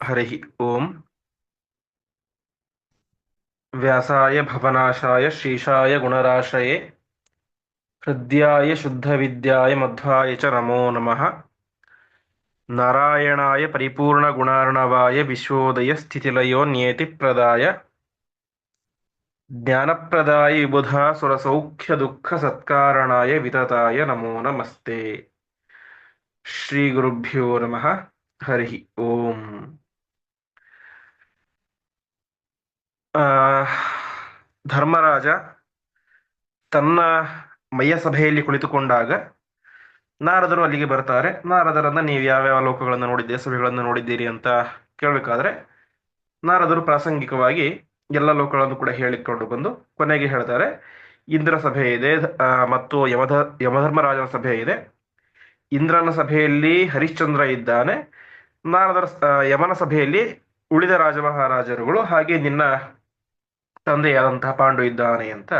हरिः ओम्। व्यासाय भवनाशाय श्रीशाय गुणराशये हृद्याय शुद्धविद्याय मध्वाय च नमो नमः। नारायणाय परिपूर्णगुणार्णवाय विश्वोदयस्थितिलयो नियतिप्रदाय ज्ञानप्रदाय विबुधासुरसौख्यदुःखसत्कारणाय वितताय नमो नमस्ते। श्रीगुरुभ्यो नमः। हरिः ओम्। ಧರ್ಮರಾಜ ತನ್ನ ಮಯ್ಯ ಸಭೆಯಲ್ಲಿ ಕುಳಿತುಕೊಂಡಾಗ ನಾರದರು ಅಲ್ಲಿಗೆ ಬರ್ತಾರೆ. ನಾರದರನ್ನ ನೀವು ಯಾವ್ಯಾವ ಲೋಕಗಳನ್ನು ನೋಡಿದ್ದೀರಿ, ಸಭೆಗಳನ್ನು ನೋಡಿದ್ದೀರಿ ಅಂತ ಕೇಳಬೇಕಾದ್ರೆ ನಾರದರು ಪ್ರಾಸಂಗಿಕವಾಗಿ ಎಲ್ಲ ಲೋಕಗಳನ್ನು ಕೂಡ ಹೇಳಿಕೊಂಡು ಬಂದು ಕೊನೆಗೆ ಹೇಳ್ತಾರೆ, ಇಂದ್ರ ಸಭೆ ಇದೆ ಮತ್ತು ಯಮಧರ್ಮರಾಜನ ಸಭೆ ಇದೆ. ಇಂದ್ರನ ಸಭೆಯಲ್ಲಿ ಹರಿಶ್ಚಂದ್ರ ಇದ್ದಾನೆ, ನಾರದರ ಯಮನ ಸಭೆಯಲ್ಲಿ ಉಳಿದ ರಾಜಮಹಾರಾಜರುಗಳು, ಹಾಗೆ ನಿನ್ನ ತಂದೆಯಾದಂತಹ ಪಾಂಡು ಇದ್ದಾನೆ ಅಂತ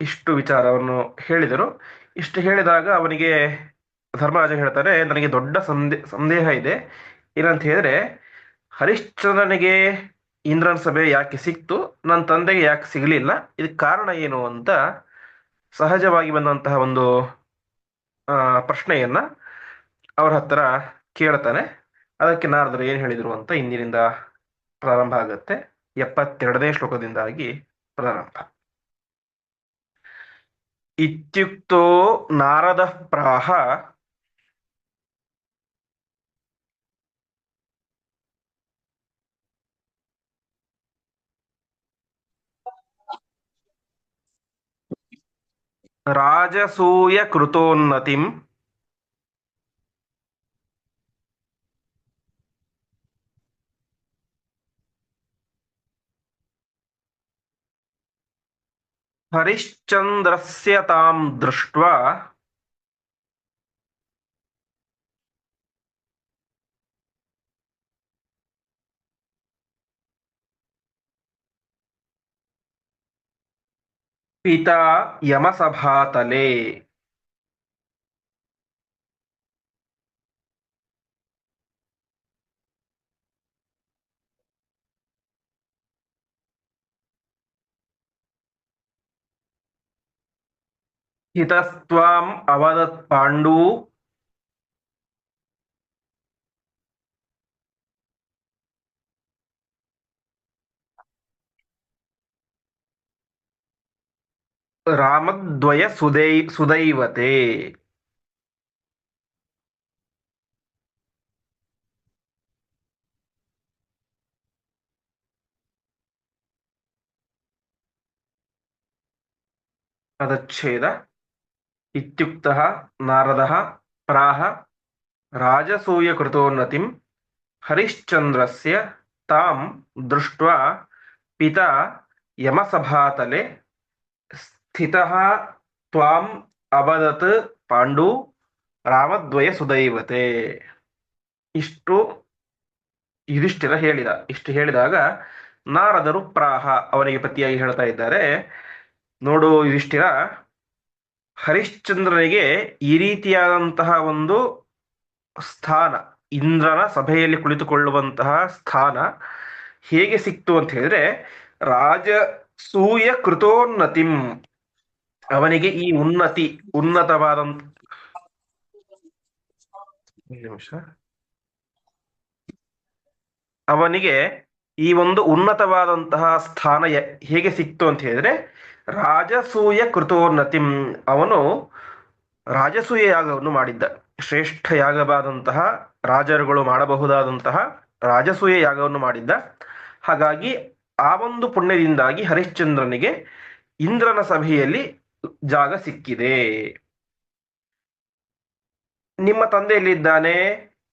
ಇಷ್ಟು ವಿಚಾರವನ್ನು ಹೇಳಿದರು. ಇಷ್ಟು ಹೇಳಿದಾಗ ಅವನಿಗೆ ಧರ್ಮರಾಜ ಹೇಳ್ತಾರೆ, ನನಗೆ ದೊಡ್ಡ ಸಂದೇಹ ಇದೆ. ಏನಂತ ಹೇಳಿದ್ರೆ, ಹರಿಶ್ಚಂದ್ರನಿಗೆ ಇಂದ್ರನ ಸಭೆ ಯಾಕೆ ಸಿಕ್ತು, ನನ್ನ ತಂದೆಗೆ ಯಾಕೆ ಸಿಗಲಿಲ್ಲ, ಇದಕ್ಕೆ ಕಾರಣ ಏನು ಅಂತ ಸಹಜವಾಗಿ ಬಂದಂತಹ ಒಂದು ಪ್ರಶ್ನೆಯನ್ನ ಅವ್ರ ಹತ್ರ ಕೇಳ್ತಾನೆ. ಅದಕ್ಕೆ ನಾರದರು ಏನು ಹೇಳಿದರು ಅಂತ ಇಂದಿನಿಂದ ಪ್ರಾರಂಭ ಆಗುತ್ತೆ. 72ನೇ ಶ್ಲೋಕದಿಂದಾಗಿ ಪ್ರಾರಂಭ. ಇತ್ಯುಕ್ತೋ ನಾರದ ಪ್ರಾಹ ರಾಜಸೂಯ ಕೃತೋನ್ನತಿಂ ಹರಿಶ್ಚಂದ್ರಸ್ಯ ತಾಂ ದೃಷ್ಟ್ವಾ ಪಿತಾ ಯಮಸಭಾತಲೆ. ಹಿತಸ್ತ್ವಾಂ ಅವದತ್ ಪಾಂಡು ರಾಮದ್ವಯ ಸುದೈವತೆ. ಪದಚ್ಛೇದ. ಇತ್ಯುಕ್ತಃ ನಾರದಃ ಪ್ರಾಹ ರಾಜಸೂಯಕೃತೋನ್ನತಿಂ ಹರಿಶ್ಚಂದ್ರಸ್ಯ ತಾಂ ದೃಷ್ಟ್ವಾ ಪಿತಾ ಯಮಸಭಾತಲೆ ಸ್ಥಿತಃ ತ್ವಾಂ ಅವದತ್ ಪಾಂಡು ರಾಮದ್ವಯ ಸುದೈವತೆ. ಇಷ್ಟು ಯುಧಿಷ್ಠಿರ ಹೇಳಿದ. ಇಷ್ಟು ಹೇಳಿದಾಗ ನಾರದರು ಪ್ರಾಹ ಅವನಿಗೆ ಪ್ರತಿಯಾಗಿ ಹೇಳ್ತಾ ಇದ್ದಾರೆ, ನೋಡು ಯುಧಿಷ್ಠಿರ, ಹರಿಶ್ಚಂದ್ರನಿಗೆ ಈ ರೀತಿಯಾದಂತಹ ಒಂದು ಸ್ಥಾನ, ಇಂದ್ರನ ಸಭೆಯಲ್ಲಿ ಕುಳಿತುಕೊಳ್ಳುವಂತಹ ಸ್ಥಾನ ಹೇಗೆ ಸಿಕ್ತು ಅಂತ ಹೇಳಿದ್ರೆ, ರಾಜಸೂಯ ಕೃತೋನ್ನತಿಂ, ಅವನಿಗೆ ಈ ಉನ್ನತವಾದಂತ ನಿಮಿಷ ಅವನಿಗೆ ಈ ಒಂದು ಉನ್ನತವಾದಂತಹ ಸ್ಥಾನ ಹೇಗೆ ಸಿಕ್ತು ಅಂತ ಹೇಳಿದ್ರೆ, ರಾಜಸೂಯ ಕೃತೋನ್ನತಿಂ, ಅವನು ರಾಜಸೂಯ ಯಾಗವನ್ನು ಮಾಡಿದ್ದ. ಶ್ರೇಷ್ಠ ಯಾಗವಾದಂತಹ ರಾಜರುಗಳು ಮಾಡಬಹುದಾದಂತಹ ರಾಜಸೂಯ ಯಾಗವನ್ನು ಮಾಡಿದ್ದ. ಹಾಗಾಗಿ ಆ ಒಂದು ಪುಣ್ಯದಿಂದಾಗಿ ಹರಿಶ್ಚಂದ್ರನಿಗೆ ಇಂದ್ರನ ಸಭೆಯಲ್ಲಿ ಜಾಗ ಸಿಕ್ಕಿದೆ. ನಿಮ್ಮ ತಂದೆಯಲ್ಲಿದ್ದಾನೆ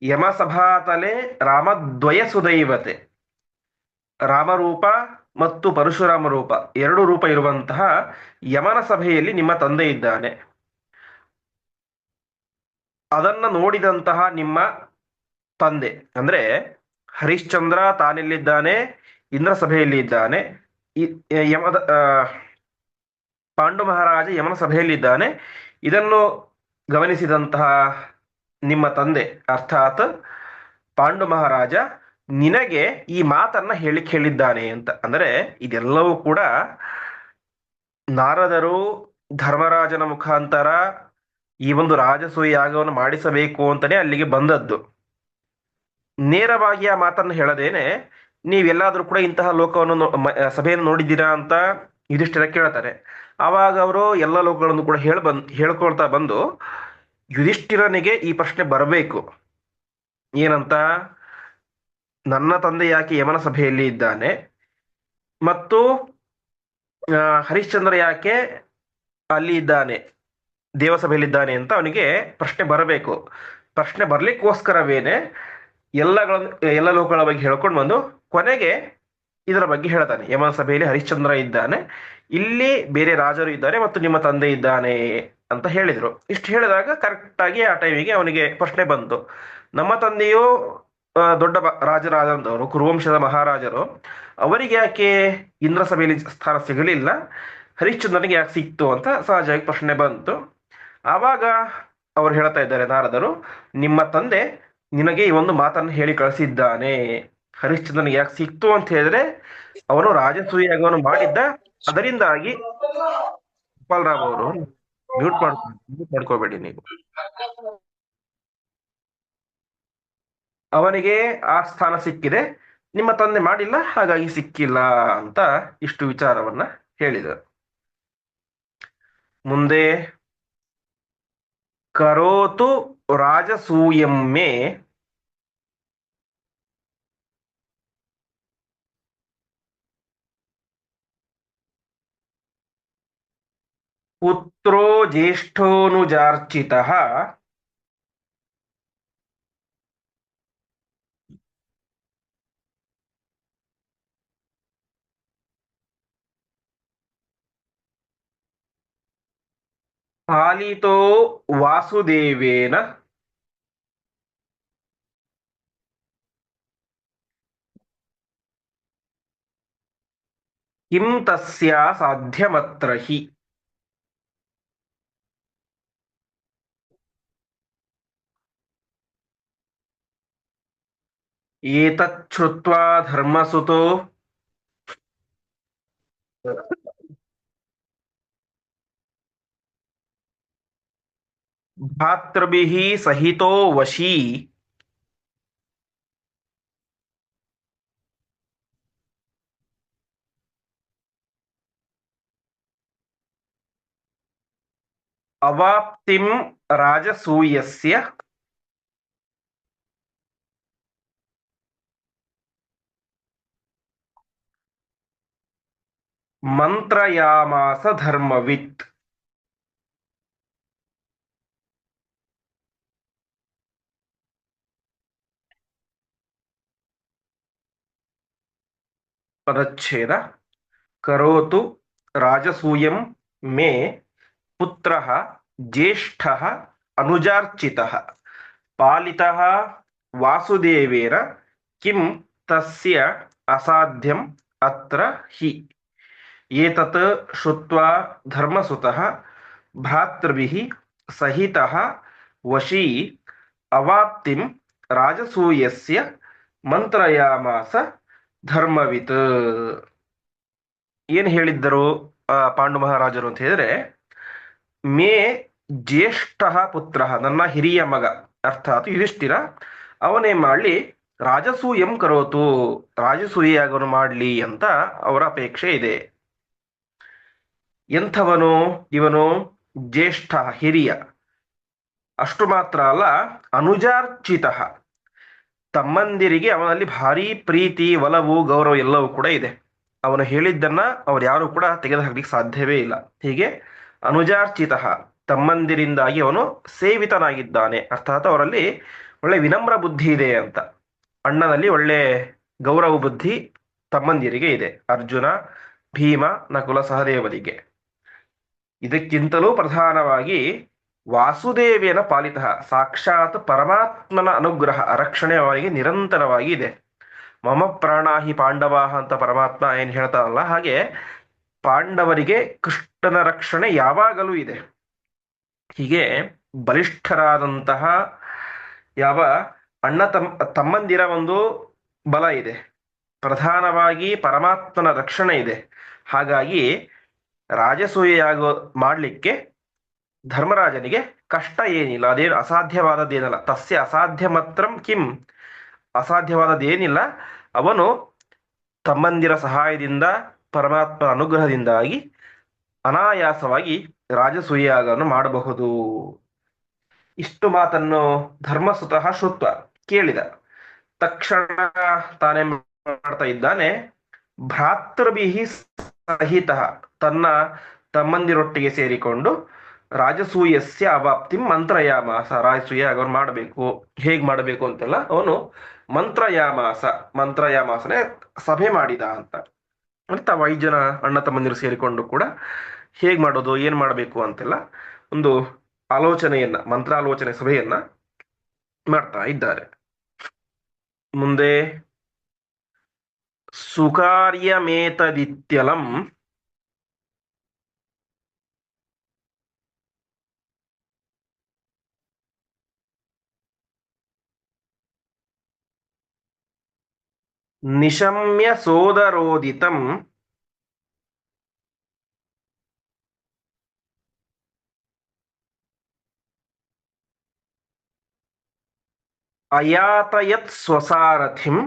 ಯಮಸಭಾತಲೆ ರಾಮದ್ವಯ ಸುದೈವತೆ, ರಾಮರೂಪ ಮತ್ತು ಪರಶುರಾಮ ರೂಪ, ಎರಡು ರೂಪ ಇರುವಂತಹ ಯಮನ ಸಭೆಯಲ್ಲಿ ನಿಮ್ಮ ತಂದೆ ಇದ್ದಾನೆ. ಅದನ್ನ ನೋಡಿದಂತಹ ನಿಮ್ಮ ತಂದೆ ಅಂದ್ರೆ ಹರಿಶ್ಚಂದ್ರ ತಾನೆಲ್ಲಿದ್ದಾನೆ, ಇಂದ್ರ ಸಭೆಯಲ್ಲಿ ಇದ್ದಾನೆ. ಯಮದ ಪಾಂಡು ಮಹಾರಾಜ ಯಮನ ಸಭೆಯಲ್ಲಿದ್ದಾನೆ. ಇದನ್ನು ಗಮನಿಸಿದಂತಹ ನಿಮ್ಮ ತಂದೆ ಅರ್ಥಾತ್ ಪಾಂಡು ಮಹಾರಾಜ ನಿನಗೆ ಈ ಮಾತನ್ನ ಹೇಳಿದ್ದಾನೆ ಅಂತ. ಅಂದ್ರೆ ಇದೆಲ್ಲವೂ ಕೂಡ ನಾರದರು ಧರ್ಮರಾಜನ ಮುಖಾಂತರ ಈ ಒಂದು ರಾಜಸೂಯ ಯಾಗವನ್ನು ಮಾಡಿಸಬೇಕು ಅಂತಾನೆ ಅಲ್ಲಿಗೆ ಬಂದದ್ದು. ನೇರವಾಗಿ ಆ ಮಾತನ್ನು ಹೇಳದೇನೆ, ನೀವೆಲ್ಲಾದ್ರೂ ಕೂಡ ಇಂತಹ ಲೋಕವನ್ನು ಸಭೆಯನ್ನು ನೋಡಿದ್ದೀರಾ ಅಂತ ಯುಧಿಷ್ಠಿರ ಕೇಳ್ತಾರೆ. ಆವಾಗ ಅವರು ಎಲ್ಲ ಲೋಕಗಳನ್ನು ಕೂಡ ಹೇಳ್ಕೊಳ್ತಾ ಬಂದು ಯುಧಿಷ್ಠಿರನಿಗೆ ಈ ಪ್ರಶ್ನೆ ಬರಬೇಕು. ಏನಂತ, ನನ್ನ ತಂದೆ ಯಾಕೆ ಯಮನ ಸಭೆಯಲ್ಲಿ ಇದ್ದಾನೆ ಮತ್ತು ಹರಿಶ್ಚಂದ್ರ ಯಾಕೆ ಅಲ್ಲಿ ಇದ್ದಾನೆ, ದೇವಸಭೆಯಲ್ಲಿದ್ದಾನೆ ಅಂತ ಅವನಿಗೆ ಪ್ರಶ್ನೆ ಬರಬೇಕು. ಪ್ರಶ್ನೆ ಬರ್ಲಿಕ್ಕೋಸ್ಕರವೇನೆ ಎಲ್ಲ ಲೋಕಗಳ ಬಗ್ಗೆ ಹೇಳ್ಕೊಂಡು ಬಂದು ಕೊನೆಗೆ ಇದರ ಬಗ್ಗೆ ಹೇಳ್ತಾನೆ. ಯಮನ ಸಭೆಯಲ್ಲಿ ಹರಿಶ್ಚಂದ್ರ ಇದ್ದಾನೆ, ಇಲ್ಲಿ ಬೇರೆ ರಾಜರು ಇದ್ದಾರೆ ಮತ್ತು ನಿಮ್ಮ ತಂದೆ ಇದ್ದಾನೆ ಅಂತ ಹೇಳಿದ್ರು. ಇಷ್ಟು ಹೇಳಿದಾಗ ಕರೆಕ್ಟ್ ಆಗಿ ಆ ಟೈಮಿಗೆ ಅವನಿಗೆ ಪ್ರಶ್ನೆ ಬಂತು, ನಮ್ಮ ತಂದೆಯು ದೊಡ್ಡ ರಾಜರಾದಂಥವರು, ಕುರುವಂಶದ ಮಹಾರಾಜರು, ಅವರಿಗೆ ಯಾಕೆ ಇಂದ್ರ ಸಭೆಯಲ್ಲಿ ಸ್ಥಾನ ಸಿಗಲಿಲ್ಲ, ಹರಿಶ್ಚಂದ್ರನಿಗೆ ಯಾಕೆ ಸಿಕ್ತು ಅಂತ ಸಹಜವಾಗಿ ಪ್ರಶ್ನೆ ಬಂತು. ಆವಾಗ ಅವರು ಹೇಳ್ತಾ ಇದ್ದಾರೆ ನಾರದರು, ನಿಮ್ಮ ತಂದೆ ನಿನಗೆ ಈ ಒಂದು ಮಾತನ್ನು ಹೇಳಿ ಕಳಿಸಿದ್ದಾನೆ. ಹರಿಶ್ಚಂದ್ರನಿಗೆ ಯಾಕೆ ಸಿಕ್ತು ಅಂತ ಹೇಳಿದ್ರೆ ಅವನು ರಾಜಸೂಯ ಯಾಗವನ್ನು ಮಾಡಿದ್ದ, ಅದರಿಂದಾಗಿ. ಗೋಪಾಲರಾವ್ ಅವರು ಮ್ಯೂಟ್ ಮಾಡ್ಕೋಬೇಡಿ ನೀವು. ಅವನಿಗೆ ಆ ಸ್ಥಾನ ಸಿಕ್ಕಿದೆ, ನಿಮ್ಮ ತಂದೆ ಮಾಡಿಲ್ಲ ಹಾಗಾಗಿ ಸಿಕ್ಕಿಲ್ಲ ಅಂತ ಇಷ್ಟು ವಿಚಾರವನ್ನ ಹೇಳಿದ. ಮುಂದೆ ಕರೋತು ರಾಜಸೂಯಮ್ಮೆ ಪುತ್ರೋ ಜ್ಯೇಷ್ಠೋನುಜಾರ್ಚಿತಃ ಪಾಲಿತೋ ವಾಸುದೇವೇನ ಕಿಂ ತಸ್ಯ ಸಾಧ್ಯವತ್ರ ಹಿ. ಏತಚ್ಛ್ರುತ್ವಾ ಧರ್ಮಸುತೋ ಭಾತೃಭಿಃ ಸಹಿತೋ ವಶೀ ಅವಾಪ್ತಿಂ ರಾಜಸೂಯಸ್ಯ ಮಂತ್ರಯಾಮಾಸ ಧರ್ಮವಿತ್. ಪದಚ್ಛೇದ. ಕರೋತು ರಾಜಸೂಯಂ ಮೇ ಪುತ್ರಃ ಜ್ಯೇಷ್ಠಃ ಅನುಜಾರ್ಚಿತಃ ಪಾಲಿತಃ ವಾಸುದೇವೇನ ಕಿಂ ತಸ್ಯ ಅಸಾಧ್ಯಂ ಅತ್ರ ಹಿ. ಏತತ್ ಶ್ರುತ್ವಾ ಧರ್ಮಸುತಃ ಭ್ರಾತೃಭಿಃ ಸಹಿತಃ ವಶೀ ಅವಾಪ್ತಿಂ ರಾಜಸೂಯಸ್ಯ ಮಂತ್ರಯಾಮಾಸ ಧರ್ಮವಿತ್. ಏನು ಹೇಳಿದ್ದರು ಪಾಂಡು ಮಹಾರಾಜರು ಅಂತ ಹೇಳಿದ್ರೆ, ಮೇ ಜ್ಯೇಷ್ಠ ಪುತ್ರ, ನನ್ನ ಹಿರಿಯ ಮಗ ಅರ್ಥಾತ್ ಯುಧಿಷ್ಠಿರ, ಅವನೇ ಮಾಡಲಿ ರಾಜಸೂಯಂ ಕರೋತು, ರಾಜಸೂಯಾಗವನ್ನು ಮಾಡಲಿ ಅಂತ ಅವರ ಅಪೇಕ್ಷೆ ಇದೆ. ಎಂಥವನು ಇವನು? ಜ್ಯೇಷ್ಠ, ಹಿರಿಯ. ಅಷ್ಟು ಮಾತ್ರ ಅಲ್ಲ, ಅನುಜಾರ್ಚಿತ, ತಮ್ಮಂದಿರಿಗೆ ಅವನಲ್ಲಿ ಭಾರಿ ಪ್ರೀತಿ, ಒಲವು, ಗೌರವ ಎಲ್ಲವೂ ಕೂಡ ಇದೆ. ಅವನು ಹೇಳಿದ್ದನ್ನ ಅವ್ರು ಯಾರು ಕೂಡ ತೆಗೆದುಹಾಕಲಿಕ್ಕೆ ಸಾಧ್ಯವೇ ಇಲ್ಲ. ಹೀಗೆ ಅನುಜಾರ್ಚಿತ, ತಮ್ಮಂದಿರಿಂದಾಗಿ ಅವನು ಸೇವಿತನಾಗಿದ್ದಾನೆ. ಅರ್ಥಾತ್ ಅವರಲ್ಲಿ ಒಳ್ಳೆ ವಿನಮ್ರ ಬುದ್ಧಿ ಇದೆ ಅಂತ. ಅಣ್ಣನಲ್ಲಿ ಒಳ್ಳೆ ಗೌರವ ಬುದ್ಧಿ ತಮ್ಮಂದಿರಿಗೆ ಇದೆ, ಅರ್ಜುನ, ಭೀಮ, ನಕುಲ, ಸಹದೇವರಿಗೆ. ಇದಕ್ಕಿಂತಲೂ ಪ್ರಧಾನವಾಗಿ ವಾಸುದೇವೇನ ಪಾಲಿತ, ಸಾಕ್ಷಾತ್ ಪರಮಾತ್ಮನ ಅನುಗ್ರಹ, ರಕ್ಷಣೆ ಅವರಿಗೆ ನಿರಂತರವಾಗಿ ಇದೆ. ಮಮ ಪ್ರಾಣಾಹಿ ಪಾಂಡವಾಹ ಅಂತ ಪರಮಾತ್ಮ ಏನ್ ಹೇಳ್ತಾರಲ್ಲ, ಹಾಗೆ ಪಾಂಡವರಿಗೆ ಕೃಷ್ಣನ ರಕ್ಷಣೆ ಯಾವಾಗಲೂ ಇದೆ. ಹೀಗೆ ಬಲಿಷ್ಠರಾದಂತಹ ಯಾವ ತಮ್ಮಂದಿರ ಒಂದು ಬಲ ಇದೆ, ಪ್ರಧಾನವಾಗಿ ಪರಮಾತ್ಮನ ರಕ್ಷಣೆ ಇದೆ. ಹಾಗಾಗಿ ರಾಜಸೂಯ ಯಾಗ ಮಾಡಲಿಕ್ಕೆ ಧರ್ಮರಾಜನಿಗೆ ಕಷ್ಟ ಏನಿಲ್ಲ, ಅದೇನು ಅಸಾಧ್ಯವಾದದ್ದೇನಲ್ಲ. ತಸ್ಯ ಅಸಾಧ್ಯ ಮಾತ್ರಂ ಕಿಂ, ಅಸಾಧ್ಯವಾದದ್ದೇನಿಲ್ಲ. ಅವನು ತಮ್ಮಂದಿರ ಸಹಾಯದಿಂದ ಪರಮಾತ್ಮನ ಅನುಗ್ರಹದಿಂದಾಗಿ ಅನಾಯಾಸವಾಗಿ ರಾಜಸೂಯ ಯಾಗವನ್ನು ಮಾಡಬಹುದು. ಇಷ್ಟು ಮಾತನ್ನು ಧರ್ಮಸುತಃ ಶ್ರುತ್ವ ಕೇಳಿದ ತಕ್ಷಣ ತಾನೇ ಮಾಡ್ತಾ ಇದ್ದಾನೆ, ಭ್ರಾತೃಭಿಹಿ ಸಹಿತ ತನ್ನ ತಮ್ಮಂದಿರೊಟ್ಟಿಗೆ ಸೇರಿಕೊಂಡು ರಾಜಸೂಯಸ್ಯ ಅವಾಪ್ತಿ ಮಂತ್ರಯಾಮಾಸ, ರಾಜಸೂಯ ಅವನು ಮಾಡಬೇಕು, ಹೇಗ್ ಮಾಡಬೇಕು ಅಂತೆಲ್ಲ ಅವನು ಮಂತ್ರಯಾಮಾಸನೆ ಸಭೆ ಮಾಡಿದ ಅಂತ. ಅಂತ 5 ಜನ ಅಣ್ಣ ತಮ್ಮಂದಿರು ಸೇರಿಕೊಂಡು ಕೂಡ ಹೇಗ್ ಮಾಡೋದು, ಏನ್ ಮಾಡಬೇಕು ಅಂತೆಲ್ಲ ಒಂದು ಆಲೋಚನೆಯನ್ನ, ಮಂತ್ರಾಲೋಚನೆ ಸಭೆಯನ್ನ ಮಾಡ್ತಾ ಇದ್ದಾರೆ. ಮುಂದೆ ಸುಕಾರ್ಯಮೇತದಿತ್ಯಲಂ ನಿಶಮ್ಯ ಸೋದರೋದಿತಂ ಅಯಾತಯತ್ ಸ್ವಸಾರಥಿಂ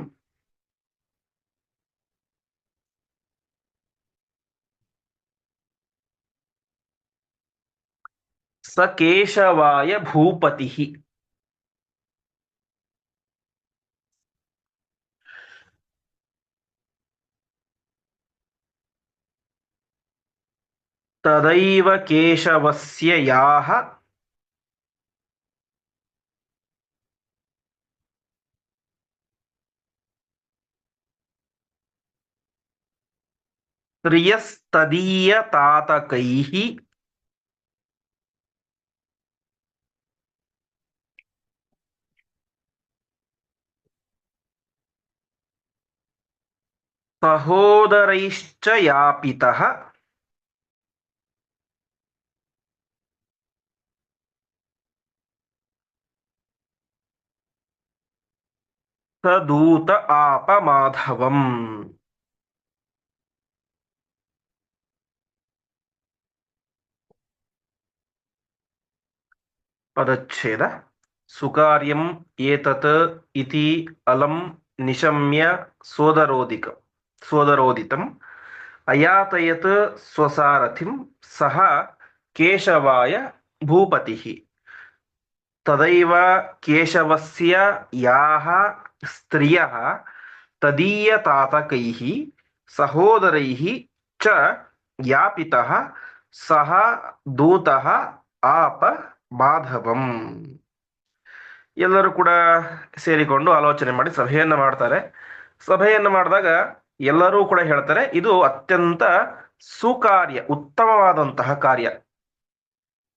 ಸ ಕೇಶವಾಯ ಭೂಪತಿ. ತದೈವ ಕೇಶವಸ್ಯ ಯಾಹ ಶ್ರಿಯಸ್ತದೀಯ ತಾತಕೈಃ ಸಹೋದರೈಶ್ಚ ಯಾಪಿತಃ ಸದೂತ ಆಪ ಮಾಧವಂ. ಪದಚ್ಛೇದ. ಸುಕಾರ್ಯಂ ಏತತ್ ಇತಿ ಅಲಂ ನಿಶಮ್ಯ ಸೋದರೋದಿತಂ ಅಯಾತಯತ್ ಸ್ವಸಾರಥಿಂ ಸಹ ಕೇಶವಾಯ ಭೂಪತಿಃ. ತದೈವ ಕೇಶವಸ್ಯ ಯಾಹ ಸ್ತ್ರಿಯಃ ತದೀಯತಾತಕೈಃ ಸಹೋದರೈಃ ಚ ಯಾಪಿತಃ ಸಹ ದೂತಃ ಆಪ ಮಾಧವಂ. ಎಲ್ಲರೂ ಕೂಡ ಸೇರಿಕೊಂಡು ಆಲೋಚನೆ ಮಾಡಿ ಸಭೆಯನ್ನ ಮಾಡ್ತಾರೆ. ಸಭೆಯನ್ನು ಮಾಡಿದಾಗ ಎಲ್ಲರೂ ಕೂಡ ಹೇಳ್ತಾರೆ, ಇದು ಅತ್ಯಂತ ಸುಕಾರ್ಯ, ಉತ್ತಮವಾದಂತಹ ಕಾರ್ಯ.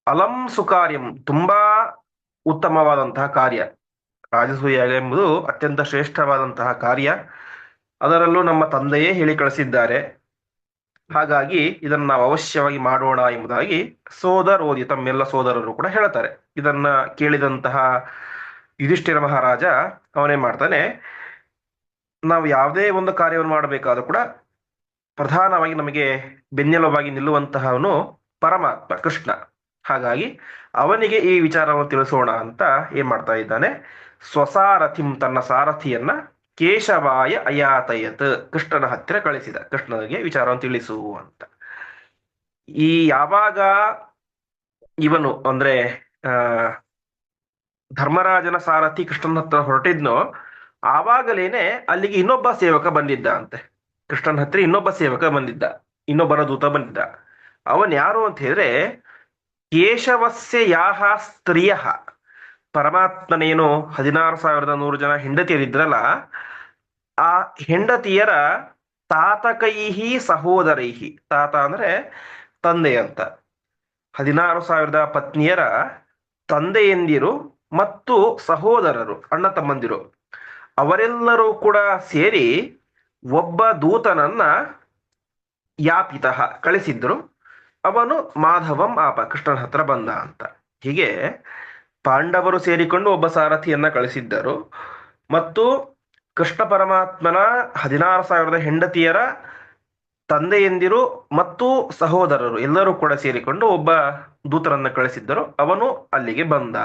ಅಲಂ ಸುಕಾರ್ಯಂ, ತುಂಬಾ ಉತ್ತಮವಾದಂತಹ ಕಾರ್ಯ. ರಾಜಸೂಯ ಎಂಬುದು ಅತ್ಯಂತ ಶ್ರೇಷ್ಠವಾದಂತಹ ಕಾರ್ಯ. ಅದರಲ್ಲೂ ನಮ್ಮ ತಂದೆಯೇ ಹೇಳಿ ಕಳಿಸಿದ್ದಾರೆ. ಹಾಗಾಗಿ ಇದನ್ನು ನಾವು ಅವಶ್ಯವಾಗಿ ಮಾಡೋಣ ಎಂಬುದಾಗಿ ಸೋದರೋದಿ, ತಮ್ಮೆಲ್ಲ ಸೋದರರು ಕೂಡ ಹೇಳ್ತಾರೆ. ಇದನ್ನ ಕೇಳಿದಂತಹ ಯುಧಿಷ್ಠಿರ ಮಹಾರಾಜ ಅವನೇನ್ ಮಾಡ್ತಾನೆ, ನಾವು ಯಾವುದೇ ಒಂದು ಕಾರ್ಯವನ್ನು ಮಾಡಬೇಕಾದ್ರೂ ಕೂಡ ಪ್ರಧಾನವಾಗಿ ನಮಗೆ ಬೆನ್ನೆಲುಬಾಗಿ ನಿಲ್ಲುವಂತಹವನು ಪರಮಾತ್ಮ ಕೃಷ್ಣ. ಹಾಗಾಗಿ ಅವನಿಗೆ ಈ ವಿಚಾರವನ್ನು ತಿಳಿಸೋಣ ಅಂತ ಏನ್ ಮಾಡ್ತಾ ಇದ್ದಾನೆ, ಸ್ವಸಾರಥಿಂ, ತನ್ನ ಸಾರಥಿಯನ್ನ ಕೇಶವಾಯ ಅಯಾತಯತ್, ಕೃಷ್ಣನ ಹತ್ತಿರ ಕಳಿಸಿದ, ಕೃಷ್ಣನಿಗೆ ವಿಚಾರವನ್ನು ತಿಳಿಸು ಅಂತ. ಈ ಯಾವಾಗ ಇವನು ಅಂದ್ರೆ ಧರ್ಮರಾಜನ ಸಾರಥಿ ಕೃಷ್ಣನ ಹತ್ರ ಹೊರಟಿದ್ನೋ ಆವಾಗಲೇನೆ ಅಲ್ಲಿಗೆ ಇನ್ನೊಬ್ಬ ಸೇವಕ ಬಂದಿದ್ದ ಅಂತೆ. ಕೃಷ್ಣನ ಹತ್ರ ಇನ್ನೊಬ್ಬ ಸೇವಕ ಬಂದಿದ್ದ, ಇನ್ನೊಬ್ಬನ ದೂತ ಬಂದಿದ್ದ. ಅವನ್ ಯಾರು ಅಂತ ಹೇಳಿದ್ರೆ ಕೇಶವಸ್ಯ ಯಾಹ ಸ್ತ್ರೀಯ, ಪರಮಾತ್ಮನೇನು 16,100 ಜನ ಹೆಂಡತಿಯರಿದ್ರಲ್ಲ, ಆ ಹೆಂಡತಿಯರ ತಾತಕೈಹಿ ಸಹೋದರೈಹಿ, ತಾತ ಅಂದ್ರೆ ತಂದೆ ಅಂತ, 16,000 ಪತ್ನಿಯರ ತಂದೆಯಂದಿರು ಮತ್ತು ಸಹೋದರರು, ಅಣ್ಣ ತಮ್ಮಂದಿರು, ಅವರೆಲ್ಲರೂ ಕೂಡ ಸೇರಿ ಒಬ್ಬ ದೂತನನ್ನ ಯಾಪಿತಃ ಕಳಿಸಿದ್ರು. ಅವನು ಮಾಧವಂ ಆಪ, ಕೃಷ್ಣನ ಹತ್ರ ಬಂದ ಅಂತ. ಹೀಗೆ ಪಾಂಡವರು ಸೇರಿಕೊಂಡು ಒಬ್ಬ ಸಾರಥಿಯನ್ನ ಕಳಿಸಿದ್ದರು ಮತ್ತು ಕೃಷ್ಣ ಪರಮಾತ್ಮನ 16,000 ಹೆಂಡತಿಯರ ತಂದೆಯಂದಿರು ಮತ್ತು ಸಹೋದರರು ಎಲ್ಲರೂ ಕೂಡ ಸೇರಿಕೊಂಡು ಒಬ್ಬ ದೂತರನ್ನ ಕಳಿಸಿದ್ದರು. ಅವನು ಅಲ್ಲಿಗೆ ಬಂದ.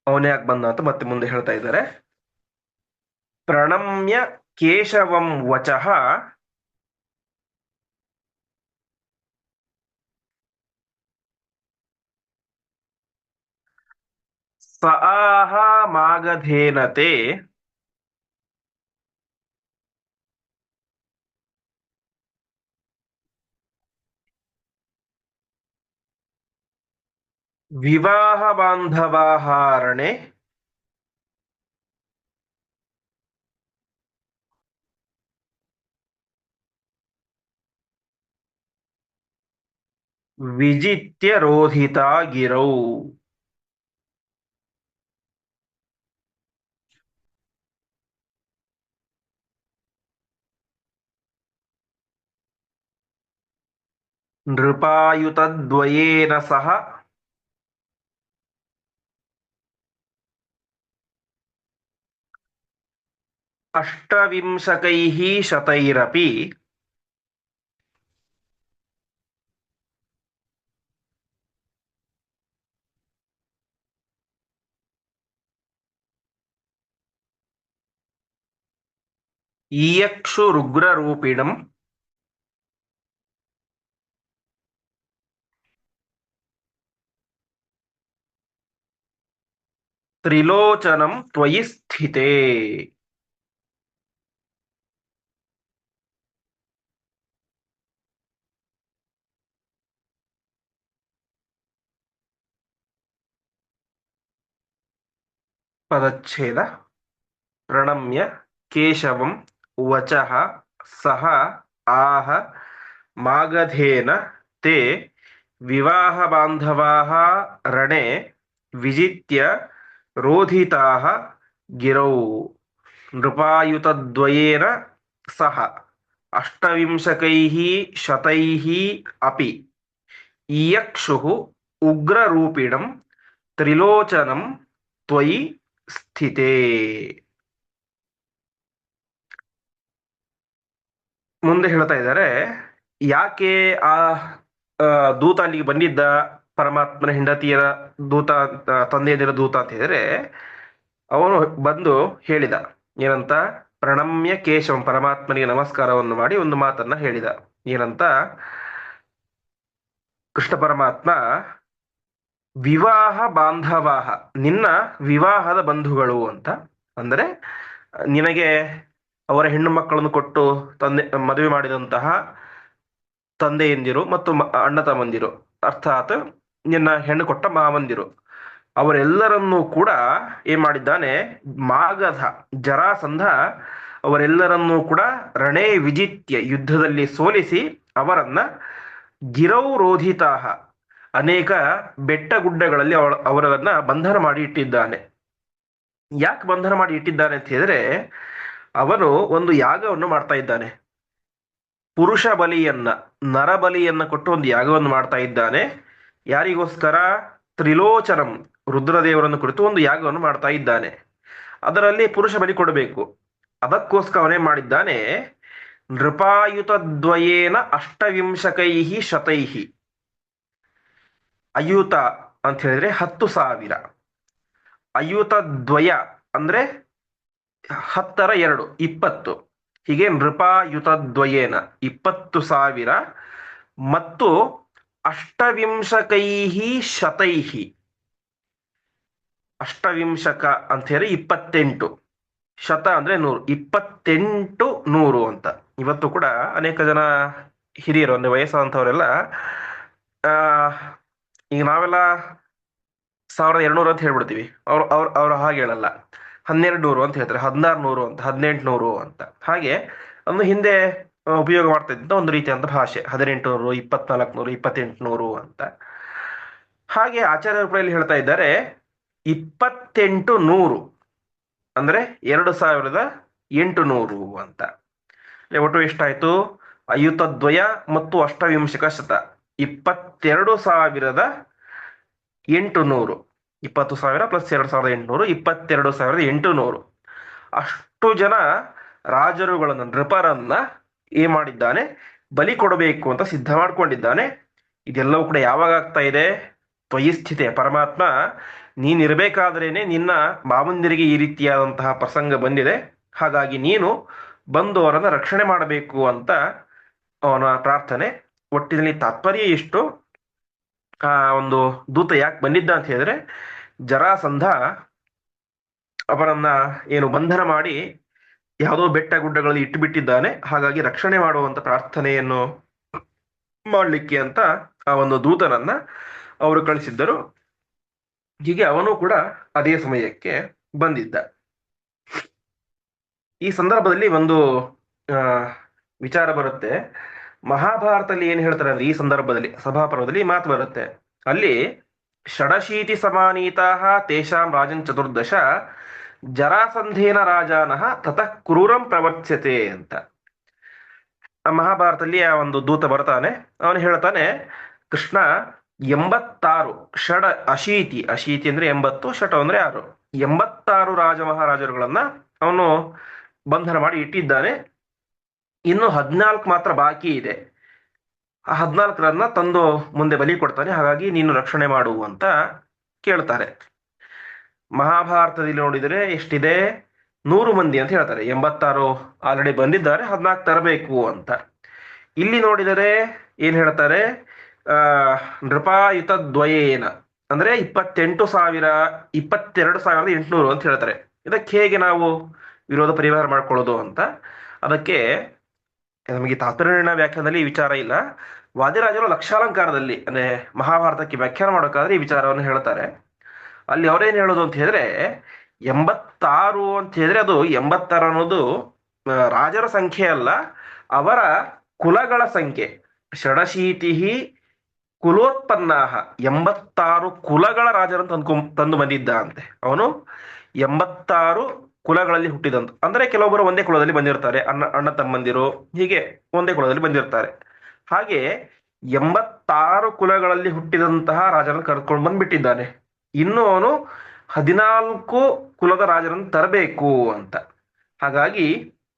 ಅವನೇ ಯಾಕೆ ಬಂದ ಅಂತ ಮತ್ತೆ ಮುಂದೆ ಹೇಳ್ತಾ ಇದ್ದಾರೆ. ಪ್ರಣಮ್ಯ ಕೇಶವಂ ವಚಃ ಸ ಆಹ ಮಾಗಧೇನತೆ ವಿವಾಹ ಬಾಂಧವಾಹಾರಣೆ ವಿಜಿತ್ಯ ರೋಧಿತಾ ಗಿರೌ. ನೃಪಾಯುತದ್ವಯೇನ ಸಹ ಅಷ್ಟವಿಂಶಕೈಃ ಶತೈರಪಿ ಈಯಕ್ಷುರುಗ್ರರೂಪಿಣಂ ತ್ರಿಲೋಚನಂ ತ್ವಯಿ ಸ್ಥಿತೇ. ಪದಚ್ಛೇದ. ಪ್ರಣಮ್ಯ ಕೇಶವಂ ವಚಃ ಸಹ ಆಹ ಮಾಗಧೇನ ತೇ ವಿವಾಹ ಬಾಂಧವಾಃ ರಣೆ ವಿಜಿತ್ಯ ರೋಧಿತಾಃ ಗಿರೌ. ನೃಪಾಯುತದ್ವಯೇನ ಸಹ ಅಷ್ಟವಿಂಶಕೈಃ ಶತೈಃ ಅಪಿ ಈಯಕ್ಷುಃ ಉಗ್ರರೂಪಿಣಂ ತ್ರಿಲೋಚನಂ ತ್ವಯಿ ಸ್ಥಿತೇ. ಮುಂದೆ ಹೇಳ್ತಾ ಇದ್ದಾರೆ, ಯಾಕೆ ಆ ದೂತ ಅಲ್ಲಿಗೆ ಬಂದಿದ್ದ, ಪರಮಾತ್ಮನ ಹೆಂಡತಿಯರ ದೂತ, ತಂದೆಯದಿರ ದೂತ ಅಂತ ಹೇಳಿದ್ರೆ, ಅವನು ಬಂದು ಹೇಳಿದ ಏನಂತ, ಪ್ರಣಮ್ಯ ಕೇಶವಂ, ಪರಮಾತ್ಮನಿಗೆ ನಮಸ್ಕಾರವನ್ನು ಮಾಡಿ ಒಂದು ಮಾತನ್ನ ಹೇಳಿದ. ಏನಂತ, ಕೃಷ್ಣ ಪರಮಾತ್ಮ ವಿವಾಹ ಬಾಂಧವಾಹ, ನಿನ್ನ ವಿವಾಹದ ಬಂಧುಗಳು ಅಂತ. ಅಂದರೆ ನಿನಗೆ ಅವರ ಹೆಣ್ಣು ಮಕ್ಕಳನ್ನು ಕೊಟ್ಟು ಮದುವೆ ಮಾಡಿದಂತಹ ತಂದೆಯಂದಿರು ಮತ್ತು ಅಣ್ಣ ತಮ್ಮಂದಿರು, ಅರ್ಥಾತ್ ನಿನ್ನ ಹೆಣ್ಣು ಕೊಟ್ಟ ಮಾವಂದಿರು, ಅವರೆಲ್ಲರನ್ನೂ ಕೂಡ ಏನ್ ಮಾಡಿದ್ದಾನೆ, ಮಾಗಧ ಜರಾಸಂಧ ಅವರೆಲ್ಲರನ್ನೂ ಕೂಡ ರಣೇ ವಿಜಿತ್ಯ, ಯುದ್ಧದಲ್ಲಿ ಸೋಲಿಸಿ ಅವರನ್ನ ಗಿರೌ ರೋಧಿತಾಹ, ಅನೇಕ ಬೆಟ್ಟ ಗುಡ್ಡಗಳಲ್ಲಿ ಅವರನ್ನ ಬಂಧನ ಮಾಡಿ ಇಟ್ಟಿದ್ದಾನೆ. ಯಾಕೆ ಬಂಧನ ಮಾಡಿ ಇಟ್ಟಿದ್ದಾನೆ ಅಂತ ಹೇಳಿದ್ರೆ, ಅವನು ಒಂದು ಯಾಗವನ್ನು ಮಾಡ್ತಾ ಇದ್ದಾನೆ. ಪುರುಷ ಬಲಿಯನ್ನ, ನರಬಲಿಯನ್ನ ಕೊಟ್ಟು ಒಂದು ಯಾಗವನ್ನು ಮಾಡ್ತಾ ಇದ್ದಾನೆ. ಯಾರಿಗೋಸ್ಕರ? ತ್ರಿಲೋಚನಂ, ರುದ್ರದೇವರನ್ನು ಕುರಿತು ಒಂದು ಯಾಗವನ್ನು ಮಾಡ್ತಾ ಇದ್ದಾನೆ. ಅದರಲ್ಲಿ ಪುರುಷ ಬಲಿ ಕೊಡಬೇಕು. ಅದಕ್ಕೋಸ್ಕರ ಅವನೇ ಮಾಡಿದ್ದಾನೆ, ನೃಪಾಯುತದ್ವಯೇನ ಅಷ್ಟವಿಂಶಕೈಃ ಶತೈಃ. ಅಯುತ ಅಂತ ಹೇಳಿದ್ರೆ 10,000. ಅಯುತದ್ವಯ ಅಂದ್ರೆ 10 ರ 2, 20. ಹೀಗೆ ನೃಪಾಯುತದ್ವಯೇನ 20,000 ಮತ್ತು ಅಷ್ಟವಿಂಶಕೈಃ ಶತೈಃ. ಅಷ್ಟವಿಂಶಕ ಅಂತ ಹೇಳಿ 28, ಶತ ಅಂದ್ರೆ 100, 28 100 ಅಂತ. ಇವತ್ತು ಕೂಡ ಅನೇಕ ಜನ ಹಿರಿಯರು ಅಂದ್ರೆ ವಯಸ್ಸಾದಂಥವರೆಲ್ಲ ಈಗ ನಾವೆಲ್ಲ 1,200 ಅಂತ ಹೇಳ್ಬಿಡ್ತೀವಿ. ಅವ್ರು ಹಾಗೆ ಹೇಳಲ್ಲ, 1,200 ಅಂತ ಹೇಳ್ತಾರೆ, 1,600 ಅಂತ, 1,800 ಅಂತ. ಹಾಗೆ ಒಂದು ಹಿಂದೆ ಉಪಯೋಗ ಮಾಡ್ತಾ ಇದ್ದ ಒಂದು ರೀತಿಯಾದ ಭಾಷೆ 1,800, 2,400, 2,800 ಅಂತ. ಹಾಗೆ ಆಚಾರ್ಯ ರೂಪದಲ್ಲಿ ಹೇಳ್ತಾ ಇದ್ದಾರೆ 2,800 ಅಂದ್ರೆ 2,800 ಅಂತ. ಒಟ್ಟು ಎಷ್ಟಾಯ್ತು? ಅಯುತದ್ವಯ ಮತ್ತು ಅಷ್ಟವಿಂಶಕ ಶತ, 22,800. 20,000 ಪ್ಲಸ್ 2,800, 22,800. ಅಷ್ಟು ಜನ ರಾಜರುಗಳನ್ನು, ನೃಪರನ್ನ ಏನ್ ಮಾಡಿದ್ದಾನೆ, ಬಲಿ ಕೊಡಬೇಕು ಅಂತ ಸಿದ್ಧ ಮಾಡ್ಕೊಂಡಿದ್ದಾನೆ. ಇದೆಲ್ಲವೂ ಕೂಡ ಯಾವಾಗ ಆಗ್ತಾ ಇದೆ? ತ್ವಯಿಸ್ಥಿತೆ, ಪರಮಾತ್ಮ ನೀನಿರಬೇಕಾದ್ರೇನೆ ನಿನ್ನ ಮಾವಂದಿರಿಗೆ ಈ ರೀತಿಯಾದಂತಹ ಪ್ರಸಂಗ ಬಂದಿದೆ, ಹಾಗಾಗಿ ನೀನು ಬಂದು ಅವರನ್ನ ರಕ್ಷಣೆ ಮಾಡಬೇಕು ಅಂತ ಅವನ ಪ್ರಾರ್ಥನೆ. ಒಟ್ಟಿನಲ್ಲಿ ತಾತ್ಪರ್ಯ ಇಷ್ಟು. ಆ ಒಂದು ದೂತ ಯಾಕೆ ಬಂದಿದ್ದ ಅಂತ ಹೇಳಿದ್ರೆ, ಜರಾಸಂಧ ಅವರನ್ನ ಏನು ಬಂಧನ ಮಾಡಿ ಯಾವುದೋ ಬೆಟ್ಟ ಗುಡ್ಡಗಳಲ್ಲಿ ಇಟ್ಟು ಬಿಟ್ಟಿದ್ದಾನೆ, ಹಾಗಾಗಿ ರಕ್ಷಣೆ ಮಾಡುವಂತ ಪ್ರಾರ್ಥನೆಯನ್ನು ಮಾಡಲಿಕ್ಕೆ ಅಂತ ಆ ಒಂದು ದೂತನನ್ನ ಅವರು ಕಳಿಸಿದ್ದರು. ಹೀಗೆ ಅವನು ಕೂಡ ಅದೇ ಸಮಯಕ್ಕೆ ಬಂದಿದ್ದ. ಈ ಸಂದರ್ಭದಲ್ಲಿ ಒಂದು ಆ ವಿಚಾರ ಬರುತ್ತೆ. ಮಹಾಭಾರತದಲ್ಲಿ ಏನ್ ಹೇಳ್ತಾರೆ ಅಂದ್ರೆ, ಈ ಸಂದರ್ಭದಲ್ಲಿ ಸಭಾಪರ್ವದಲ್ಲಿ ಮಾತು ಬರುತ್ತೆ. ಅಲ್ಲಿ ಷಡಶೀತಿ ಸಮಾನೀತಾ ತೇಷಾಂ ರಾಜನ್ ಚತುರ್ದಶ ಜರಾಸಂಧೇನ ರಾಜಾನಃ ತತಃ ಕ್ರೂರಂ ಪ್ರವರ್ತ್ಸ್ಯತೆ ಅಂತ. ಮಹಾಭಾರತದಲ್ಲಿ ಆ ಒಂದು ದೂತ ಬರ್ತಾನೆ, ಅವನು ಹೇಳ್ತಾನೆ, ಕೃಷ್ಣ 86 ಷಡ ಅಶೀತಿ, ಅಶೀತಿ ಅಂದ್ರೆ 80, ಷಟ ಅಂದ್ರೆ 6, 86 ರಾಜ ಮಹಾರಾಜರುಗಳನ್ನ ಅವನು ಬಂಧನ ಮಾಡಿ ಇಟ್ಟಿದ್ದಾನೆ. ಇನ್ನು 14 ಮಾತ್ರ ಬಾಕಿ ಇದೆ. ಆ 14ರನ್ನ ತಂದು ಮುಂದೆ ಬಲಿ ಕೊಡ್ತಾನೆ, ಹಾಗಾಗಿ ನೀನು ರಕ್ಷಣೆ ಮಾಡು ಅಂತ ಕೇಳ್ತಾರೆ. ಮಹಾಭಾರತದಲ್ಲಿ ನೋಡಿದರೆ ಎಷ್ಟಿದೆ? 100 ಮಂದಿ ಅಂತ ಹೇಳ್ತಾರೆ. 86 ಆಲ್ರೆಡಿ ಬಂದಿದ್ದಾರೆ, 14 ತರಬೇಕು ಅಂತ. ಇಲ್ಲಿ ನೋಡಿದರೆ ಏನ್ ಹೇಳ್ತಾರೆ? ನೃಪಾಯುತ ದ್ವಯೇನ ಅಂದ್ರೆ 28,000, 22,800 ಅಂತ ಹೇಳ್ತಾರೆ. ಇದಕ್ಕೆ ಹೇಗೆ ನಾವು ವಿರೋಧ ಪರಿಹಾರ ಮಾಡ್ಕೊಳ್ಳೋದು ಅಂತ. ಅದಕ್ಕೆ ನಮಗೆ ತಾತ್ಪರ್ಯ ವ್ಯಾಖ್ಯಾನದಲ್ಲಿ ಈ ವಿಚಾರ ಇಲ್ಲ. ವಾದಿರಾಜರು ಲಕ್ಷಾಲಂಕಾರದಲ್ಲಿ ಅಂದ್ರೆ ಮಹಾಭಾರತಕ್ಕೆ ವ್ಯಾಖ್ಯಾನ ಮಾಡೋಕ್ಕಾದ್ರೆ ಈ ವಿಚಾರವನ್ನು ಹೇಳ್ತಾರೆ. ಅಲ್ಲಿ ಅವರೇನ್ ಹೇಳೋದು ಅಂತ ಹೇಳಿದ್ರೆ, 86 ಅಂತ ಹೇಳಿದ್ರೆ ಅದು 86 ಅನ್ನೋದು ರಾಜರ ಸಂಖ್ಯೆ ಅಲ್ಲ, ಅವರ ಕುಲಗಳ ಸಂಖ್ಯೆ. ಷಡಶೀತಿ ಕುಲೋತ್ಪನ್ನ, 86 ಕುಲಗಳ ರಾಜರನ್ನು ತಂದು ಬಂದಿದ್ದ ಅಂತೆ ಅವನು. 86 ಕುಲಗಳಲ್ಲಿ ಹುಟ್ಟಿದಂತ ಅಂದ್ರೆ ಕೆಲವೊಬ್ಬರು ಒಂದೇ ಕುಲದಲ್ಲಿ ಬಂದಿರ್ತಾರೆ, ಅಣ್ಣ ತಮ್ಮಂದಿರು ಹೀಗೆ ಒಂದೇ ಕುಲದಲ್ಲಿ ಬಂದಿರ್ತಾರೆ. ಹಾಗೆ 86 ಕುಲಗಳಲ್ಲಿ ಹುಟ್ಟಿದಂತಹ ರಾಜರನ್ನು ಕರ್ಕೊಂಡು ಬಂದ್ಬಿಟ್ಟಿದ್ದಾನೆ. ಇನ್ನು ಅವನು 14 ಕುಲದ ರಾಜರನ್ನು ತರಬೇಕು ಅಂತ. ಹಾಗಾಗಿ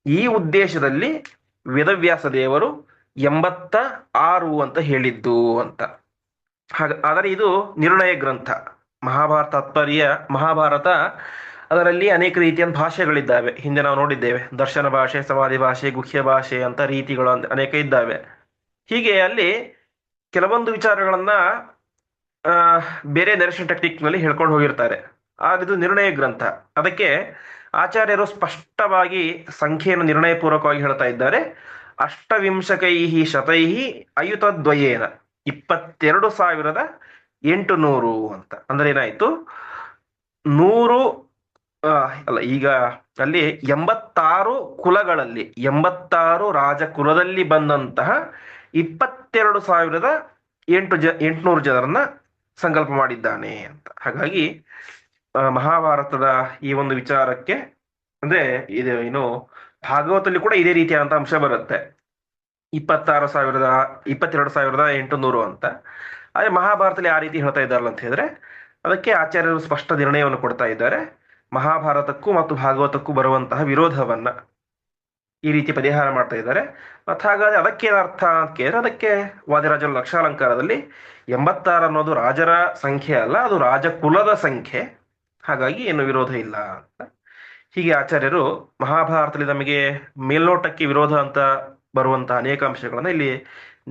ಈ ಉದ್ದೇಶದಲ್ಲಿ ವೇದವ್ಯಾಸ ದೇವರು 86 ಅಂತ ಹೇಳಿದ್ದು ಅಂತ. ಆದರೆ ಇದು ನಿರ್ಣಯ ಗ್ರಂಥ. ಮಹಾಭಾರತ ತಾತ್ಪರ್ಯ, ಮಹಾಭಾರತ ಅದರಲ್ಲಿ ಅನೇಕ ರೀತಿಯ ಭಾಷೆಗಳಿದ್ದಾವೆ. ಹಿಂದೆ ನಾವು ನೋಡಿದ್ದೇವೆ, ದರ್ಶನ ಭಾಷೆ, ಸಮಾಧಿ ಭಾಷೆ, ಗುಹ್ಯ ಭಾಷೆ ಅಂತ ರೀತಿಗಳು ಅನೇಕ ಇದ್ದಾವೆ. ಹೀಗೆ ಅಲ್ಲಿ ಕೆಲವೊಂದು ವಿಚಾರಗಳನ್ನ ಬೇರೆ ದರ್ಶನ ಟೆಕ್ನಿಕ್ ನಲ್ಲಿ ಹೇಳ್ಕೊಂಡು ಹೋಗಿರ್ತಾರೆ. ಆದ್ರೆ ಇದು ನಿರ್ಣಯ ಗ್ರಂಥ. ಅದಕ್ಕೆ ಆಚಾರ್ಯರು ಸ್ಪಷ್ಟವಾಗಿ ಸಂಖ್ಯೆಯನ್ನು ನಿರ್ಣಯಪೂರ್ವಕವಾಗಿ ಹೇಳ್ತಾ ಇದ್ದಾರೆ. ಅಷ್ಟವಿಂಶಕೈ ಶತೈ ಅಯುತದ್ವಯೇನ 22,800 ಅಂತ. ಅಂದ್ರೆ ಏನಾಯ್ತು? 100 ಅಲ್ಲ, ಈಗ ಅಲ್ಲಿ 86 ಕುಲಗಳಲ್ಲಿ 86 ರಾಜ ಕುಲದಲ್ಲಿ ಬಂದಂತಹ 22,800 ಜನರನ್ನ ಸಂಕಲ್ಪ ಮಾಡಿದ್ದಾನೆ ಅಂತ. ಹಾಗಾಗಿ ಮಹಾಭಾರತದ ಈ ಒಂದು ವಿಚಾರಕ್ಕೆ ಅಂದ್ರೆ ಇದು ಏನು ಭಾಗವತಲ್ಲಿ ಕೂಡ ಇದೇ ರೀತಿಯಾದಂತ ಅಂಶ ಬರುತ್ತೆ. 22,800 ಅಂತ. ಆದ್ರೆ ಮಹಾಭಾರತದಲ್ಲಿ ಆ ರೀತಿ ಹೇಳ್ತಾ ಇದ್ದಾರಲ್ಲ ಅಂತ ಹೇಳಿದ್ರೆ, ಅದಕ್ಕೆ ಆಚಾರ್ಯರು ಸ್ಪಷ್ಟ ನಿರ್ಣಯವನ್ನು ಕೊಡ್ತಾ ಇದ್ದಾರೆ. ಮಹಾಭಾರತಕ್ಕೂ ಮತ್ತು ಭಾಗವತಕ್ಕೂ ಬರುವಂತಹ ವಿರೋಧವನ್ನ ಈ ರೀತಿ ಪರಿಹಾರ ಮಾಡ್ತಾ ಇದ್ದಾರೆ. ಮತ್ತು ಹಾಗಾದ್ರೆ ಅದಕ್ಕೇನು ಅರ್ಥ ಅಂತ ಕೇಳಿದ್ರೆ, ಅದಕ್ಕೆ ವಾದಿರಾಜರ ಲಕ್ಷಾಲಂಕಾರದಲ್ಲಿ 86 ಅನ್ನೋದು ರಾಜರ ಸಂಖ್ಯೆ ಅಲ್ಲ, ಅದು ರಾಜಕುಲದ ಸಂಖ್ಯೆ, ಹಾಗಾಗಿ ಏನು ವಿರೋಧ ಇಲ್ಲ ಅಂತ. ಹೀಗೆ ಆಚಾರ್ಯರು ಮಹಾಭಾರತದಲ್ಲಿ ನಮಗೆ ಮೇಲ್ನೋಟಕ್ಕೆ ವಿರೋಧ ಅಂತ ಬರುವಂತಹ ಅನೇಕ ಅಂಶಗಳನ್ನ ಇಲ್ಲಿ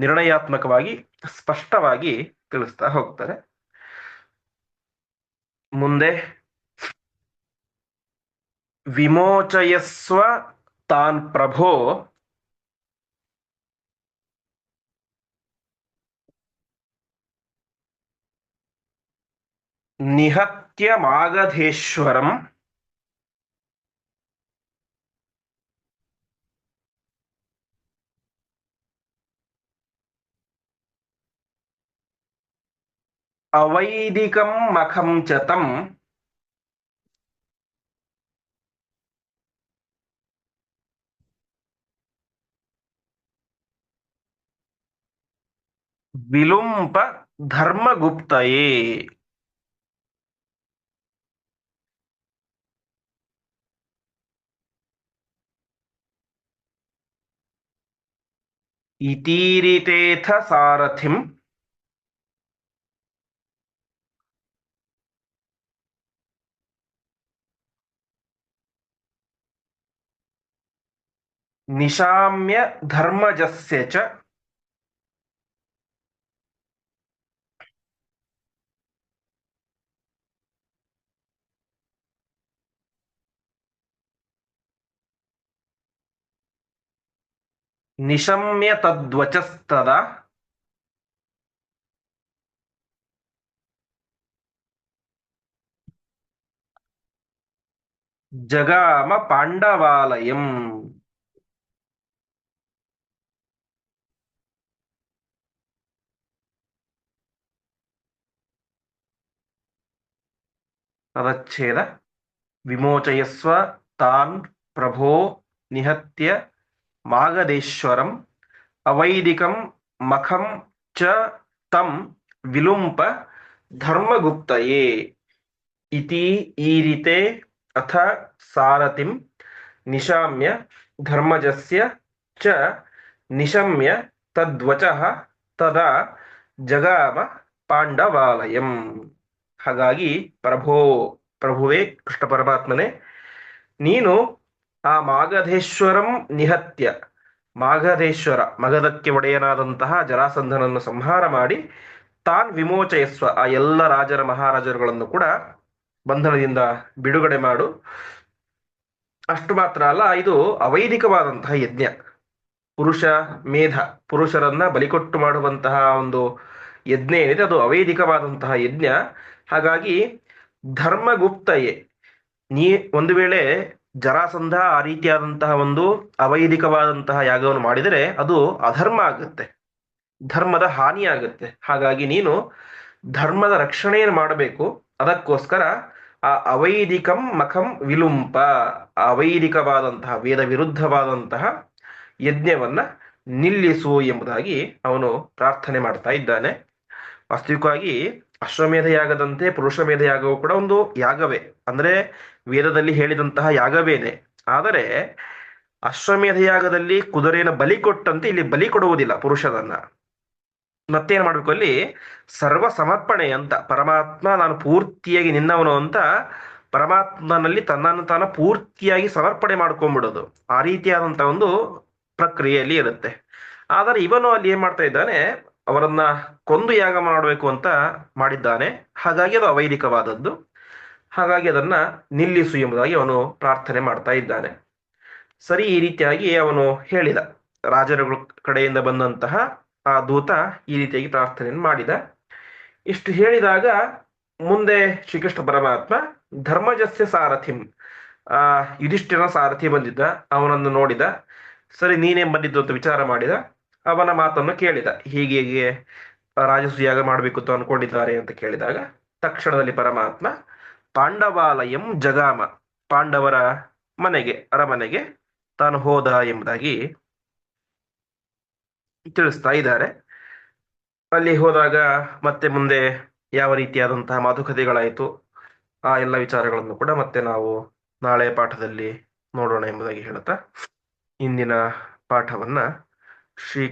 ನಿರ್ಣಯಾತ್ಮಕವಾಗಿ ಸ್ಪಷ್ಟವಾಗಿ ತಿಳಿಸ್ತಾ ಹೋಗ್ತಾರೆ. ಮುಂದೆ ವಿಮೋಚಯಸ್ವ ತಾನ್ ಪ್ರಭೋ ನಿಹತ್ಯ ಮಾಗಧೇಶ್ವರಂ ಅವೈದಿಕಂ ಮಖಂ ಚತಂ ವಿಲುಂಪ ಧರ್ಮಗುಪ್ತಯೇ. ಇತೀರಿತೇಥ ಸಾರಥಿಂ ನಿಶಾಮ್ಯ ಧರ್ಮಜಸ್ಯ ಚ ನಿಶಮ್ಯ ತದ್ವಚಸ್ತದ ಜಗಾಮ ಪಾಂಡವಾಲಯಂ. ಪದಚ್ಛೇದ. ವಿಮೋಚಯಸ್ವ ತಾನ್ ಪ್ರಭೋ ನಿಹತ್ಯ ಮಾಗಧೇಶ್ವರಂ ಅವೈದಿಕಂ ಮಖಂ ಚ ತಂ ವಿಲುಂಪ ಧರ್ಮಗುಪ್ತಯೇ ಇತಿ ಈರಿತೆ ಅಥ ಸಾರಥಿಂ ನಿಶಾಮ್ಯ ಧರ್ಮಜಸ್ಯ ಚ ನಿಶಮ್ಯ ತದ್ವಚಃ ತದಾ ಜಗಾಮ ಪಾಂಡವಾಲಯಂ. ಹಾಗಾಗಿ ಪ್ರಭುವೇ ಕೃಷ್ಣ ಪರಮಾತ್ಮನೇ, ನೀನು ಆ ಮಾಗಧೇಶ್ವರಂ ನಿಹತ್ಯ, ಮಾಗಧೇಶ್ವರ ಮಗಧಕ್ಕೆ ಒಡೆಯನಾದಂತಹ ಜರಾಸಂಧನನ್ನು ಸಂಹಾರ ಮಾಡಿ, ತಾನ್ ವಿಮೋಚಯಸ್ವ, ಆ ಎಲ್ಲ ರಾಜರ ಮಹಾರಾಜರುಗಳನ್ನು ಕೂಡ ಬಂಧನದಿಂದ ಬಿಡುಗಡೆ ಮಾಡು. ಅಷ್ಟು ಮಾತ್ರ ಅಲ್ಲ, ಇದು ಅವೈದಿಕವಾದಂತಹ ಯಜ್ಞ. ಪುರುಷ ಮೇಧ, ಪುರುಷರನ್ನ ಬಲಿಕೊಟ್ಟು ಮಾಡುವಂತಹ ಒಂದು ಯಜ್ಞ ಏನಿದೆ ಅದು ಅವೈದಿಕವಾದಂತಹ ಯಜ್ಞ. ಹಾಗಾಗಿ ಧರ್ಮಗುಪ್ತಯೇ, ನೀ ಒಂದು ವೇಳೆ ಜರಾಸಂಧ ಆ ರೀತಿಯಾದಂತಹ ಒಂದು ಅವೈದಿಕವಾದಂತಹ ಯಾಗವನ್ನು ಮಾಡಿದರೆ ಅದು ಅಧರ್ಮ ಆಗುತ್ತೆ, ಧರ್ಮದ ಹಾನಿ ಆಗುತ್ತೆ. ಹಾಗಾಗಿ ನೀನು ಧರ್ಮದ ರಕ್ಷಣೆಯನ್ನು ಮಾಡಬೇಕು. ಅದಕ್ಕೋಸ್ಕರ ಆ ಅವೈದಿಕಂ ಮಖಂ ವಿಲುಂಪ, ಅವೈದಿಕವಾದಂತಹ ವೇದ ವಿರುದ್ಧವಾದಂತಹ ಯಜ್ಞವನ್ನ ನಿಲ್ಲಿಸು ಎಂಬುದಾಗಿ ಅವನು ಪ್ರಾರ್ಥನೆ ಮಾಡ್ತಾ ಇದ್ದಾನೆ. ವಾಸ್ತವಿಕವಾಗಿ ಅಶ್ವಮೇಧ ಯಾಗದಂತೆ ಪುರುಷಮೇಧ ಯಾಗವು ಕೂಡ ಒಂದು ಯಾಗವೇ, ಅಂದ್ರೆ ವೇದದಲ್ಲಿ ಹೇಳಿದಂತಹ ಯಾಗವೇನೆ. ಆದರೆ ಅಶ್ವಮೇಧ ಯಾಗದಲ್ಲಿ ಕುದುರೆಯನ್ನು ಬಲಿ ಕೊಟ್ಟಂತೆ ಇಲ್ಲಿ ಬಲಿ ಕೊಡುವುದಿಲ್ಲ ಪುರುಷರನ್ನ. ಮತ್ತೇನ್ ಮಾಡ್ಬೇಕು, ಅಲ್ಲಿ ಸರ್ವ ಸಮರ್ಪಣೆ ಅಂತ, ಪರಮಾತ್ಮ ನಾನು ಪೂರ್ತಿಯಾಗಿ ನಿನ್ನವನು ಅಂತ ಪರಮಾತ್ಮನಲ್ಲಿ ತನ್ನನ್ನು ತಾನು ಪೂರ್ತಿಯಾಗಿ ಸಮರ್ಪಣೆ ಮಾಡ್ಕೊಂಡ್ಬಿಡೋದು, ಆ ರೀತಿಯಾದಂತಹ ಒಂದು ಪ್ರಕ್ರಿಯೆಯಲ್ಲಿ ಇರುತ್ತೆ. ಆದರೆ ಇವನು ಅಲ್ಲಿ ಏನ್ ಮಾಡ್ತಾ ಇದ್ದಾನೆ, ಅವರನ್ನ ಕೊಂದು ಯಾಗ ಮಾಡಬೇಕು ಅಂತ ಮಾಡಿದ್ದಾನೆ. ಹಾಗಾಗಿ ಅದು ಅವೈದಿಕವಾದದ್ದು. ಹಾಗಾಗಿ ಅದನ್ನ ನಿಲ್ಲಿಸು ಎಂಬುದಾಗಿ ಅವನು ಪ್ರಾರ್ಥನೆ ಮಾಡ್ತಾ ಇದ್ದಾನೆ. ಸರಿ, ಈ ರೀತಿಯಾಗಿ ಅವನು ಹೇಳಿದ. ರಾಜರುಗಳ ಕಡೆಯಿಂದ ಬಂದಂತಹ ಆ ದೂತ ಈ ರೀತಿಯಾಗಿ ಪ್ರಾರ್ಥನೆಯನ್ನು ಮಾಡಿದ. ಇಷ್ಟು ಹೇಳಿದಾಗ ಮುಂದೆ ಶ್ರೀಕೃಷ್ಣ ಪರಮಾತ್ಮ ಧರ್ಮಜಸ್ಯ ಸಾರಥಿಂ, ಯುಧಿಷ್ಠಿರನ ಸಾರಥಿ ಬಂದಿದ್ದ, ಅವನನ್ನು ನೋಡಿದ. ಸರಿ, ನೀನೇನ್ ಬಂದಿದ್ದು ಅಂತ ವಿಚಾರ ಮಾಡಿದ. ಅವನ ಮಾತನ್ನು ಕೇಳಿದ, ಹೀಗೆ ರಾಜಸೂಯಾಗ ಮಾಡಬೇಕು ಅಂತ ಅನ್ಕೊಂಡಿದ್ದಾರೆ ಅಂತ ಕೇಳಿದಾಗ ತಕ್ಷಣದಲ್ಲಿ ಪರಮಾತ್ಮ ಪಾಂಡವಾಲಯಂ ಜಗಾಮ, ಪಾಂಡವರ ಮನೆಗೆ, ಅರಮನೆಗೆ ತಾನು ಹೋದ ಎಂಬುದಾಗಿ ತಿಳಿಸ್ತಾ ಇದ್ದಾರೆ. ಅಲ್ಲಿ ಹೋದಾಗ ಮತ್ತೆ ಮುಂದೆ ಯಾವ ರೀತಿಯಾದಂತಹ ಮಾತುಕತೆಗಳಾಯಿತು, ಆ ಎಲ್ಲ ವಿಚಾರಗಳನ್ನು ಕೂಡ ಮತ್ತೆ ನಾವು ನಾಳೆ ಪಾಠದಲ್ಲಿ ನೋಡೋಣ ಎಂಬುದಾಗಿ ಹೇಳುತ್ತಾ ಇಂದಿನ ಪಾಠವನ್ನ ಶ್ರೀ